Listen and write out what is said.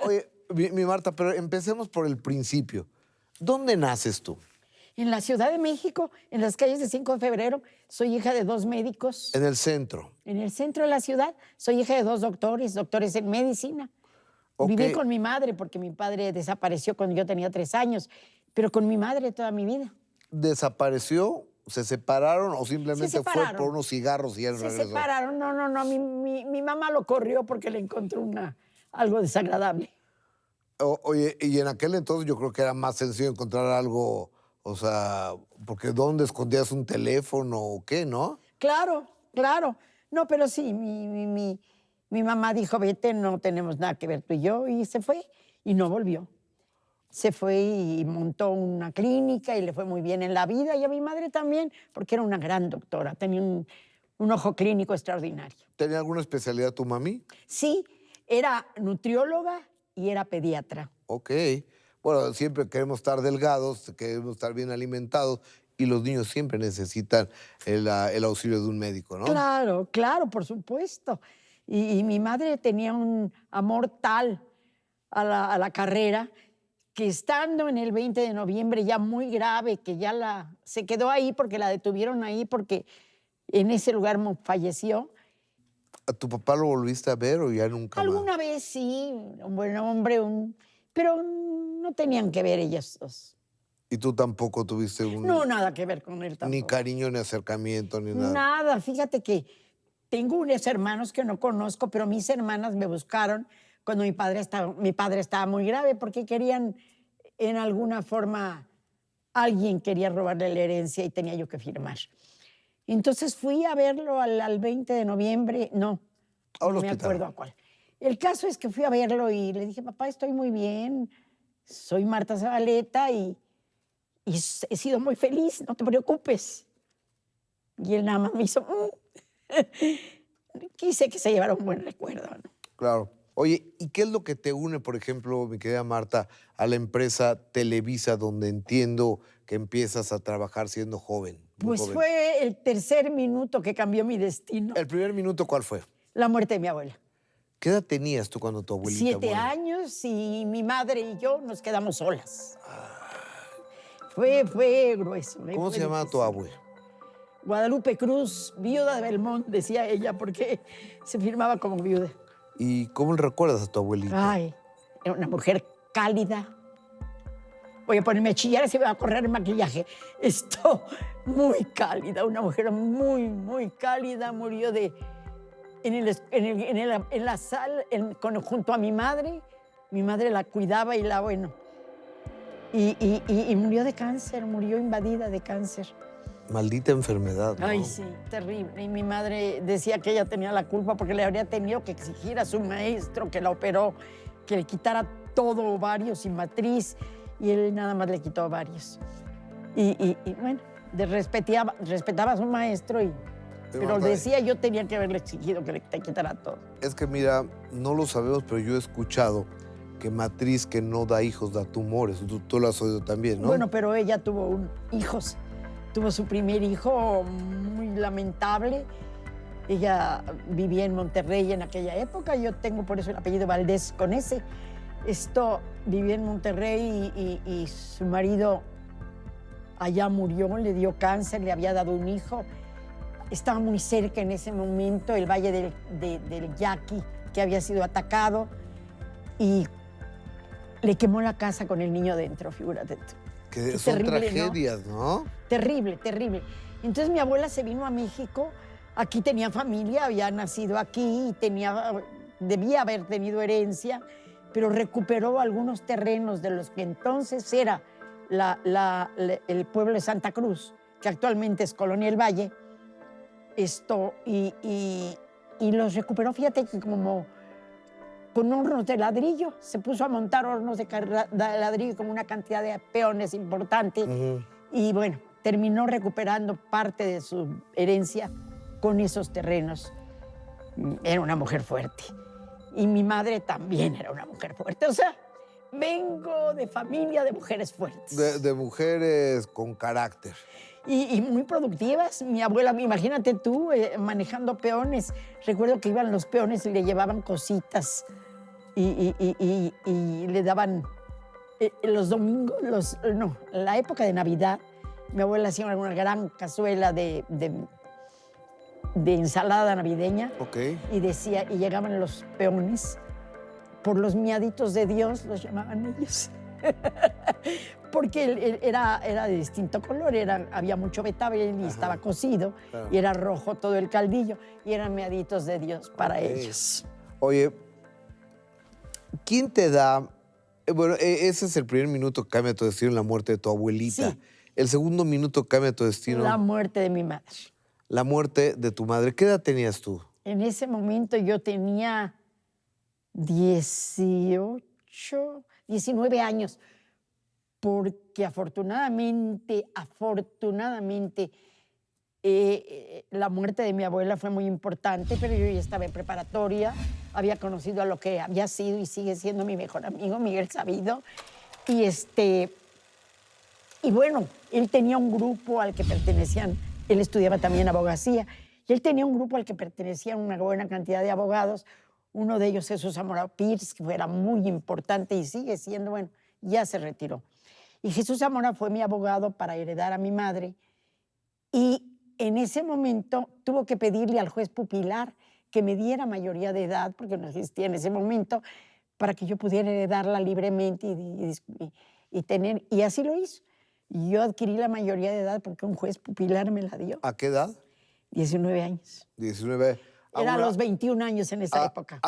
Oye, mi Marta, pero empecemos por el principio. ¿Dónde naces tú? En la Ciudad de México, en las calles de 5 de febrero, soy hija de 2 médicos. En el centro. En el centro de la ciudad, soy hija de 2 doctores en medicina. Viví con mi madre porque mi padre desapareció cuando yo tenía 3 años, pero con mi madre toda mi vida. ¿Desapareció? ¿Se separaron o simplemente fue por unos cigarros y él regresó? Se separaron, no. Mi mamá lo corrió porque le encontró algo desagradable. Oye, y en aquel entonces yo creo que era más sencillo encontrar algo, o sea, porque ¿dónde escondías un teléfono o qué, no? Claro. No, pero sí, mi mamá dijo, vete, no tenemos nada que ver tú y yo, y se fue y no volvió. Se fue y montó una clínica y le fue muy bien en la vida, y a mi madre también, porque era una gran doctora, tenía un ojo clínico extraordinario. ¿Tenía alguna especialidad tu mami? Sí, era nutrióloga y era pediatra. Ok. Bueno, siempre queremos estar delgados, queremos estar bien alimentados, y los niños siempre necesitan el auxilio de un médico, ¿no? Claro, por supuesto. Y mi madre tenía un amor tal a la carrera que estando en el 20 de noviembre ya muy grave, que ya se quedó ahí porque la detuvieron ahí porque en ese lugar falleció. ¿A tu papá lo volviste a ver o ya nunca más? Alguna vez sí, un buen hombre, pero no tenían que ver ellos dos. ¿Y tú tampoco tuviste No, nada que ver con él tampoco. Ni cariño, ni acercamiento, ni nada? Nada, fíjate que tengo unos hermanos que no conozco, pero mis hermanas me buscaron cuando mi padre estaba muy grave porque querían, en alguna forma, alguien quería robarle la herencia y tenía yo que firmar. Entonces fui a verlo al 20 de noviembre, no me acuerdo a cuál. El caso es que fui a verlo y le dije, papá, estoy muy bien, soy Marta Zabaleta y he sido muy feliz, no te preocupes. Y él nada más me hizo... Quise que se llevara un buen recuerdo, ¿no? Claro. Oye, ¿y qué es lo que te une, por ejemplo, mi querida Marta, a la empresa Televisa, donde entiendo que empiezas a trabajar siendo joven? Pues fue el tercer minuto que cambió mi destino. ¿El primer minuto cuál fue? La muerte de mi abuela. ¿Qué edad tenías tú cuando tu abuelita 7 años y mi madre y yo nos quedamos solas. Fue grueso. ¿Cómo se llamaba tu abuela? Guadalupe Cruz, viuda de Belmont, decía ella, porque se firmaba como viuda. ¿Y cómo recuerdas a tu abuelita? Ay, era una mujer cálida. Voy a ponerme a chillar, se me va a correr el maquillaje. Muy cálida, una mujer muy cálida. Murió en la sala junto a mi madre. Mi madre la cuidaba y y murió de cáncer, murió invadida de cáncer. Maldita enfermedad, ¿no? Ay, sí, terrible. Y mi madre decía que ella tenía la culpa porque le habría tenido que exigir a su maestro que la operó, que le quitara todo, ovarios y matriz, y él nada más le quitó ovarios. Y bueno, respetaba a su maestro, pero decía yo tenía que haberle exigido que le quitara todo. Es que mira, no lo sabemos, pero yo he escuchado que matriz que no da hijos da tumores. Tú lo has oído también, ¿no? Bueno, pero ella tuvo hijos. Tuvo su primer hijo muy lamentable. Ella vivía en Monterrey en aquella época. Yo tengo por eso el apellido Valdés con ese. Vivía en Monterrey y su marido allá murió, le dio cáncer, le había dado un hijo. Estaba muy cerca en ese momento el valle del Yaqui, que había sido atacado, y le quemó la casa con el niño dentro, figúrate tú. Que son terrible, tragedias, ¿no? Terrible. Entonces mi abuela se vino a México, aquí tenía familia, había nacido aquí y debía haber tenido herencia, pero recuperó algunos terrenos de los que entonces era el pueblo de Santa Cruz, que actualmente es Colonia del Valle, y los recuperó, fíjate que como con hornos de ladrillo, se puso a montar hornos de ladrillo con una cantidad de peones importante. Y bueno, terminó recuperando parte de su herencia con esos terrenos. Era una mujer fuerte. Y mi madre también era una mujer fuerte. O sea, vengo de familia de mujeres fuertes. De mujeres con carácter. Y muy productivas. Mi abuela, imagínate tú, manejando peones. Recuerdo que iban los peones y le llevaban cositas y le daban los domingos, no, la época de Navidad, mi abuela hacía una gran cazuela de ensalada navideña. Ok. Y decía, y llegaban los peones, por los miaditos de Dios, los llamaban ellos. Porque él era de distinto color, había mucho betabel y estaba cocido, claro. y era rojo todo el caldillo, y eran miaditos de Dios para Ok. ellos. Oye, ¿quién te da? Bueno, ese es el primer minuto que cambia tu destino, la muerte de tu abuelita. Sí. El segundo minuto que cambia tu destino, La muerte de mi madre. la muerte de tu madre. ¿Qué edad tenías tú? En ese momento yo tenía 18, 19 años, porque afortunadamente, la muerte de mi abuela fue muy importante, pero yo ya estaba en preparatoria, había conocido a lo que había sido y sigue siendo mi mejor amigo, Miguel Sabido, y bueno, él tenía un grupo al que pertenecían, él estudiaba también abogacía, y él tenía un grupo al que pertenecían una buena cantidad de abogados. Uno de ellos, Jesús Zamora Pierce, que era muy importante y sigue siendo, bueno, ya se retiró. Y Jesús Zamora fue mi abogado para heredar a mi madre. Y en ese momento tuvo que pedirle al juez pupilar que me diera mayoría de edad, porque no existía en ese momento, para que yo pudiera heredarla libremente y tener, y así lo hizo. Y yo adquirí la mayoría de edad porque un juez pupilar me la dio. ¿A qué edad? 19 años. 19. Era a los 21 años en esa a- época.